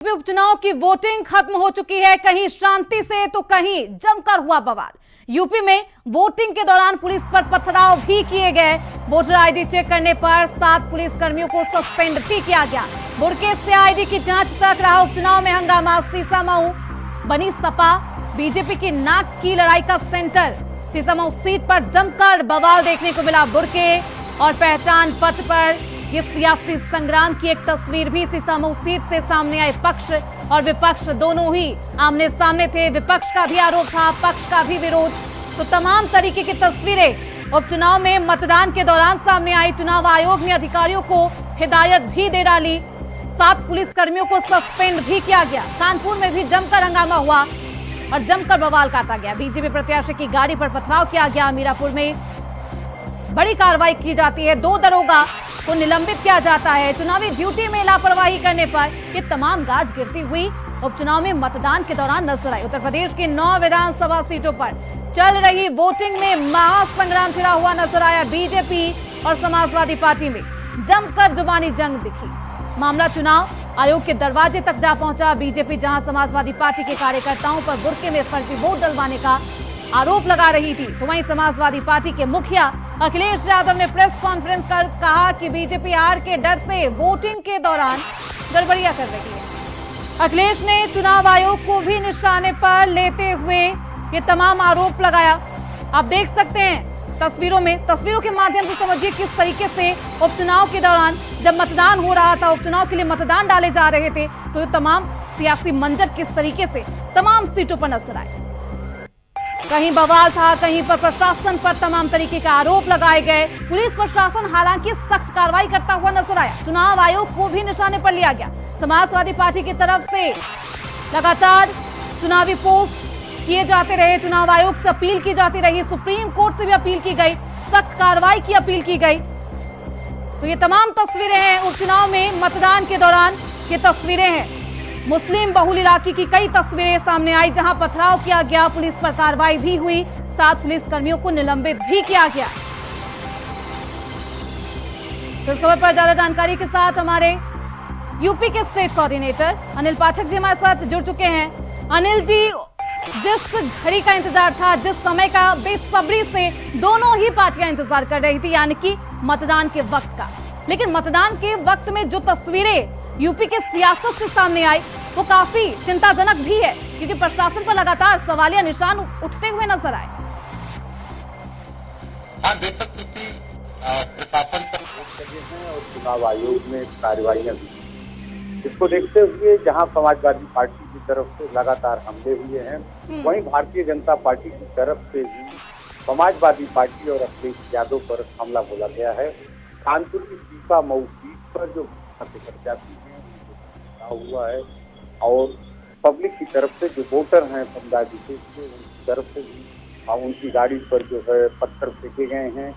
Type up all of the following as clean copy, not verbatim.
उपचुनाव की वोटिंग खत्म हो चुकी है, कहीं शांति से तो कहीं जमकर हुआ बवाल। यूपी में वोटिंग के दौरान पुलिस पर पथराव भी किए गए। वोटर आईडी चेक करने पर 7 पुलिसकर्मियों को सस्पेंड भी किया गया। बुड़के से आईडी की जांच तक रहा उपचुनाव में हंगामा। सीसामऊ बनी सपा बीजेपी की नाक की लड़ाई का सेंटर। सीसामऊ सीट पर जमकर बवाल देखने को मिला। बुड़के और पहचान पत्र पर ये सियासी संग्राम की एक तस्वीर भी सीसामऊ सीट से सामने आए। पक्ष और विपक्ष दोनों ही आमने सामने थे। विपक्ष का भी आरोप था, पक्ष का भी विरोध। तो तमाम तरीके की तस्वीरें उपचुनाव में मतदान के दौरान सामने आई। चुनाव आयोग ने अधिकारियों को हिदायत भी दे डाली। 7 पुलिसकर्मियों को सस्पेंड भी किया गया। कानपुर में भी जमकर हंगामा हुआ और जमकर बवाल काटा गया। बीजेपी प्रत्याशी की गाड़ी पर पथराव किया गया। मीरापुर में बड़ी कार्रवाई की जाती है। 2 दरोगा को निलंबित किया जाता है। चुनावी ड्यूटी में लापरवाही करने पर ये तमाम गाज गिरती हुई उपचुनाव में मतदान के दौरान नजर आई। उत्तर प्रदेश की 9 विधानसभा सीटों पर चल रही वोटिंग में महासंग्राम छिड़ा हुआ नजर आया। बीजेपी और समाजवादी पार्टी में जमकर जुबानी जंग दिखी। मामला चुनाव आयोग के दरवाजे तक जा पहुंचा। बीजेपी जहां समाजवादी पार्टी के कार्यकर्ताओं पर बुर्के में फर्जी वोट डलवाने का आरोप लगा रही थी, तो वहीं समाजवादी पार्टी के मुखिया अखिलेश यादव ने प्रेस कॉन्फ्रेंस कर कहा कि बीजेपी हार के डर से वोटिंग के दौरान गड़बड़ियां कर रही है। अखिलेश ने चुनाव आयोग को भी निशाने पर लेते हुए ये तमाम आरोप लगाया। आप देख सकते हैं तस्वीरों के माध्यम से समझिए किस तरीके से उपचुनाव के दौरान जब मतदान हो रहा था, उपचुनाव के लिए मतदान डाले जा रहे थे, तो ये तमाम सियासी मंजर किस तरीके से तमाम सीटों पर नजर आए। कहीं बवाल था, कहीं पर प्रशासन पर तमाम तरीके के आरोप लगाए गए। पुलिस प्रशासन हालांकि सख्त कार्रवाई करता हुआ नजर आया। चुनाव आयोग को भी निशाने पर लिया गया। समाजवादी पार्टी की तरफ से लगातार चुनावी पोस्ट किए जाते रहे। चुनाव आयोग से अपील की जाती रही। सुप्रीम कोर्ट से भी अपील की गई, सख्त कार्रवाई की अपील की गई। तो ये तमाम तस्वीरें हैं उपचुनाव में मतदान के दौरान ये तस्वीरें हैं। मुस्लिम बहुल इलाके की कई तस्वीरें सामने आई जहां पथराव किया गया। पुलिस पर कार्रवाई भी हुई। 7 पुलिसकर्मियों को निलंबित भी किया गया। तो इस खबर पर ज्यादा जानकारी के साथ हमारे यूपी के स्टेट कोऑर्डिनेटर अनिल पाठक जी हमारे साथ जुड़ चुके हैं। अनिल जी, जिस घड़ी का इंतजार था, जिस समय का बेसब्री से दोनों ही पार्टियां इंतजार कर रही थी, यानी कि मतदान के वक्त का, लेकिन मतदान के वक्त में जो तस्वीरें यूपी के सियासत से सामने आई वो काफी चिंताजनक भी है, क्योंकि प्रशासन पर लगातार सवालिया निशान उठते हुए नजर आए। प्रशासन पर वोट लगे हैं और चुनाव आयोग में कार्रवाइयां भी, इसको देखते हुए जहां समाजवादी पार्टी की तरफ से लगातार हमले हुए हैं, वहीं भारतीय जनता पार्टी की तरफ से भी समाजवादी पार्टी और अखिलेश यादव पर हमला बोला गया है। कानपुर की सीसामऊ सीट पर जो प्रत्याशी हैं हुआ है और पब्लिक की तरफ से जो वोटर हैं समुदाय विशेष के, उनकी तरफ से भी उनकी गाड़ी पर जो है पत्थर फेंके गए हैं।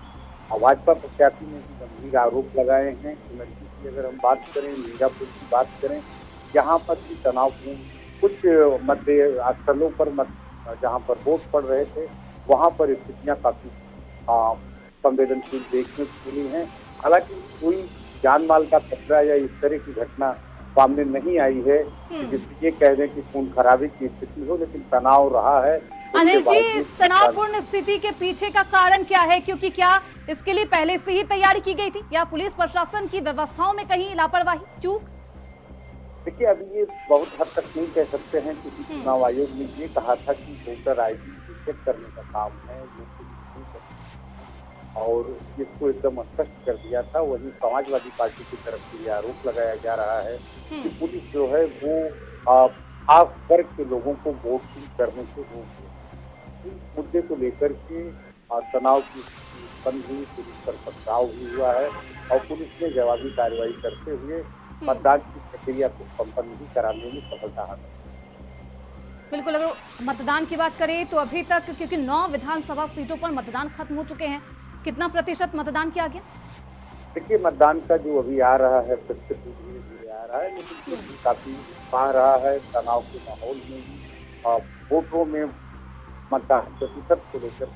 भाजपा प्रत्याशी ने भी गंभीर आरोप लगाए हैं। लड़की की अगर हम बात करें, मीरापुर की बात करें, यहाँ पर भी तनावपूर्ण कुछ मध्य स्थलों पर जहाँ पर वोट पड़ रहे थे, वहाँ पर स्थितियाँ काफी संवेदनशील देखने को मिली हैं। हालांकि कोई जान माल का खतरा या इस तरह की घटना सामने नहीं आई है जिससे ये कह दें कि खून खराबे की स्थिति हो, लेकिन तनाव रहा है। अनिल जी, इस तनावपूर्ण स्थिति के पीछे का कारण क्या है? क्योंकि क्या इसके लिए पहले से ही तैयारी की गई थी या पुलिस प्रशासन की व्यवस्थाओं में कहीं लापरवाही, चूक? देखिए, अभी ये बहुत हद तक नहीं कह सकते हैं, क्योंकि चुनाव आयोग ने ये कहा था कि वोटर आईडी चेक करने का काम है और इसको एकदम स्पष्ट कर दिया था। वहीं समाजवादी पार्टी की तरफ से ये आरोप लगाया जा रहा है कि पुलिस जो है वो खास वर्ग के लोगों को वोट करने से रोक रही है। इस मुद्दे को लेकर के तनाव की उत्पन्न हुई, पुलिस पर पथराव भी हुआ है और पुलिस ने जवाबी कार्रवाई करते हुए मतदान की प्रक्रिया को संपन्न भी कराने में सफलता हासिल की। बिल्कुल, अगर मतदान की बात करें तो अभी तक, क्योंकि 9 विधानसभा सीटों पर मतदान खत्म हो चुके हैं, कितना प्रतिशत मतदान किया गया? देखिए, मतदान का जो अभी आ रहा है प्रतिशत धीरे धीरे आ रहा है, लेकिन काफी आ रहा है। तनाव के माहौल में भी वोटरों में मतदान प्रतिशत को लेकर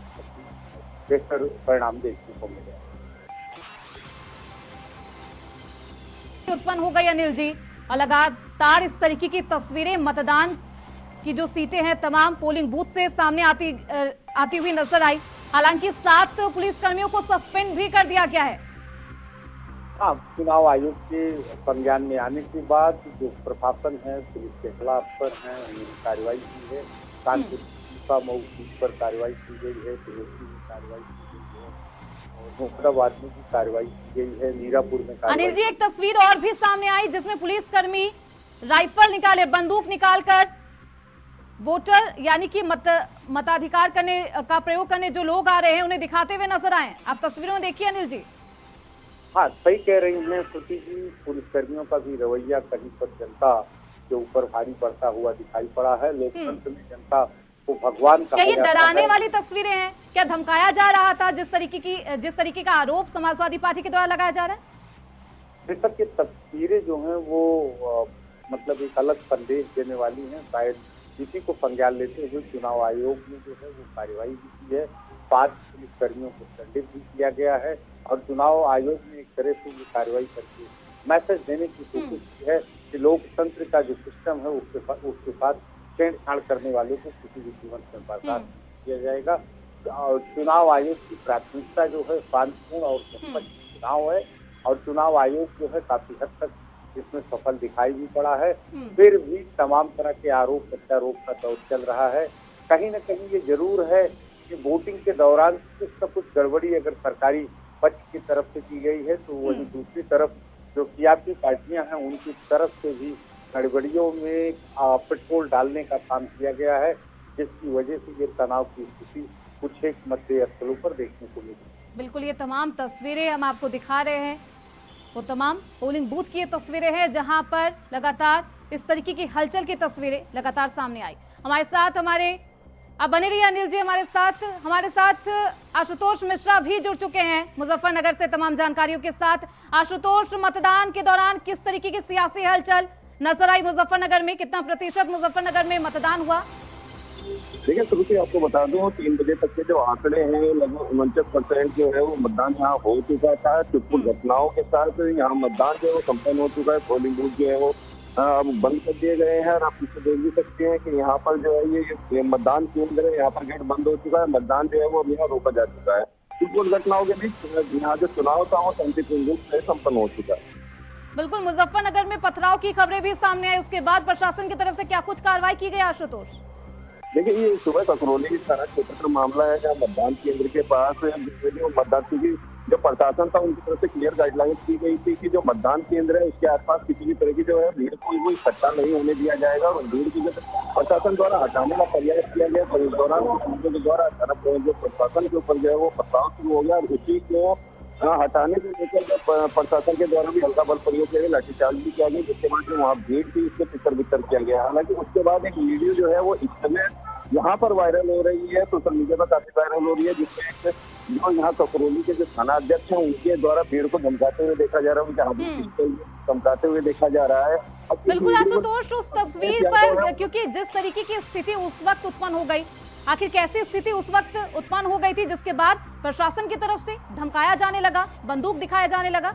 बेहतर परिणाम देखने को मिले। उत्पन्न हो गई अनिल जी, अलगाव लगातार इस तरीके की तस्वीरें मतदान की जो सीटें हैं तमाम पोलिंग बूथ से सामने आती हुई नजर आई। हालांकि 7 पुलिसकर्मियों को सस्पेंड भी कर दिया गया है। हाँ, चुनाव आयोग के संज्ञान में आने के बाद जो प्रशासन है पुलिस के खिलाफ पर है उन्होंने कार्रवाई की है। कानपुर का मऊ सीट पर कार्रवाई की गई है, तिलोकी में कार्रवाई की गई है और मुरादाबाद में भी कार्रवाई की गई है, मीरापुर में कार्रवाई। अनिल जी, एक तस्वीर और भी सामने आई जिसमें पुलिसकर्मी राइफल निकाले, बंदूक निकालकर वोटर यानी कि मताधिकार करने का प्रयोग करने जो लोग आ रहे हैं उन्हें दिखाते हुए नजर आए। आप तस्वीरों में देखिए अनिल जी। हाँ, सही कह रही हैं श्रुति जी, पुलिसकर्मियों का भी रवैया कहीं पर जनता के ऊपर भारी पड़ता हुआ दिखाई पड़ा है। लोकतंत्र में जनता को भगवान क्या ये कहा जाता डराने है। वाली तस्वीरें हैं? क्या धमकाया जा रहा था जिस तरीके का आरोप समाजवादी पार्टी के द्वारा लगाया जा रहा है? बेशक ये तस्वीरें जो हैं वो मतलब एक अलग संदेश देने वाली हैं। शायद इसी को संज्ञान लेते हुए चुनाव आयोग ने जो है वो कार्रवाई भी की है। 5 पुलिसकर्मियों को दंडित भी किया गया है और चुनाव आयोग ने एक तरह से ये कार्रवाई करके मैसेज देने की कोशिश की है कि लोकतंत्र का जो सिस्टम है उसके साथ छेड़छाड़ करने वालों को किसी भी कीमत में बर्दाश्त किया जाएगा। और चुनाव आयोग की प्राथमिकता जो है शांतिपूर्ण और निष्पक्ष चुनाव है और चुनाव आयोग जो है काफी हद तक इसमें सफल दिखाई भी पड़ा है। फिर भी तमाम तरह के आरोप प्रत्यारोप का दौर चल रहा है। कहीं न कहीं ये जरूर है कि वोटिंग के दौरान कुछ न कुछ गड़बड़ी अगर सरकारी पक्ष की तरफ से की गई है तो वहीं दूसरी तरफ जो सियासी पार्टियां हैं उनकी तरफ से भी गड़बड़ियों में पेट्रोल डालने का काम किया गया है, जिसकी वजह से ये तनाव की स्थिति कुछ एक मध्य स्थलों पर देखने को मिली। बिल्कुल, ये तमाम तस्वीरें हम आपको दिखा रहे हैं, वो तमाम पोलिंग बूथ की ये तस्वीरें हैं जहां पर लगातार इस तरीके की हलचल की तस्वीरें लगातार सामने आई। हमारे साथ अब बने रहिए अनिल जी, हमारे साथ आशुतोष मिश्रा भी जुड़ चुके हैं मुजफ्फरनगर से तमाम जानकारियों के साथ। आशुतोष, मतदान के दौरान किस तरीके की सियासी हलचल नजर आई मुजफ्फरनगर में? कितना प्रतिशत मुजफ्फरनगर में मतदान हुआ? देखिए श्रुति, आपको बता दूं 3 बजे तक के जो आंकड़े हैं लगभग 49% जो है वो मतदान यहाँ हो चुका था। छिटपुट घटनाओं के साथ यहाँ मतदान जो है वो संपन्न हो चुका है। पोलिंग बूथ जो है वो अब बंद कर दिए गए हैं और आप इससे देख भी सकते हैं कि यहाँ पर जो है ये मतदान केंद्र है, यहाँ पर गेट बंद हो चुका है। मतदान जो है वो अब यहाँ रोका जा चुका है। छिटपुट घटनाओं के बीच यहाँ जो चुनाव था वो शांतिपूर्ण रूप से संपन्न हो चुका है। बिल्कुल, मुजफ्फरनगर में पथराव की खबरें भी सामने आई, उसके बाद प्रशासन की तरफ से क्या कुछ कार्रवाई की गई आशुतोष? देखिए, ये सुबह सकरौली थाना क्षेत्र का मामला है जहाँ मतदान केंद्र के पास जो मतदान की जो प्रशासन था उनकी तरफ से क्लियर गाइडलाइंस की गई थी कि जो मतदान केंद्र है उसके आसपास किसी भी तरह की जो है भीड़ कोई इकट्ठा नहीं होने दिया जाएगा और भीड़ की जो प्रशासन द्वारा हटाने का प्रयास किया गया तो इस दौरान के द्वारा जो प्रशासन के ऊपर जो है वो पथराव शुरू हो गया और उसी को हटाने को लेकर प्रशासन के द्वारा भी हल्का बल प्रयोग किया गया, लाठीचार्ज भी किया गया, जिसके बाद जो वहाँ भीड़ थी उससे तितर बितर किया गया। हालांकि उसके बाद एक वीडियो जो है वो इस समय यहाँ पर वायरल हो रही है, सोशल मीडिया पर काफी वायरल हो रही है, जिसमें जो यहाँ सकरौली के जो थाना अध्यक्ष हैं उनके द्वारा भीड़ को धमकाते हुए देखा जा रहा है, उनके हाथ में धमकाते हुए देखा जा रहा है। बिल्कुल आशुतोष, उस तस्वीर पर क्योंकि जिस तरीके की स्थिति उस वक्त उत्पन्न हो गई, आखिर कैसी स्थिति उस वक्त उत्पन्न हो गई थी जिसके बाद प्रशासन की तरफ से धमकाया जाने लगा, बंदूक दिखाया जाने लगा?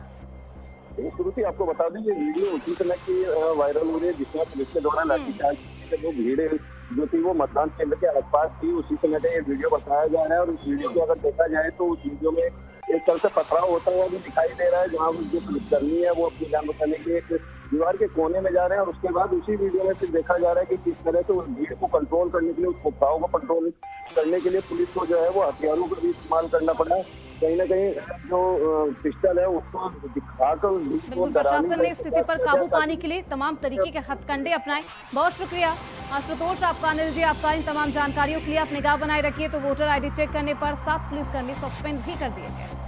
श्रुति, आपको बता दें ये वीडियो उसी समय की वायरल हो रही है जिसमें पुलिस के द्वारा लाठीचार्ज जो भीड़ जो थी वो मतदान केंद्र के आसपास थी, उसी समय का ये वीडियो बताया जा रहा है। और उस वीडियो को अगर देखा जाए तो उस वीडियो में एक तरह से पथराव होता हुआ भी दिखाई दे रहा है, जहाँ जो पुलिसकर्मी है वो अपनी जान बचाने के एक दीवार के कोने में जा रहे हैं और उसके बाद उसी वीडियो में फिर देखा जा रहा है कि किस तरह से उस भीड़ को कंट्रोल करने के लिए, उस पथराव को कंट्रोल करने के लिए पुलिस को जो है वो हथियारों का भी इस्तेमाल करना पड़ा। कहीं ना कहीं जो पिस्टल है उसको दिखाकर बिल्कुल प्रशासन ने स्थिति पर काबू पाने के लिए तमाम तरीके के हथकंडे अपनाए। बहुत शुक्रिया आशुतोष आपका, अनिल जी आपका, इन तमाम जानकारियों के लिए आप निगाह बनाए रखिए। तो वोटर आईडी चेक करने पर 7 पुलिसकर्मी सस्पेंड भी कर दिए गए।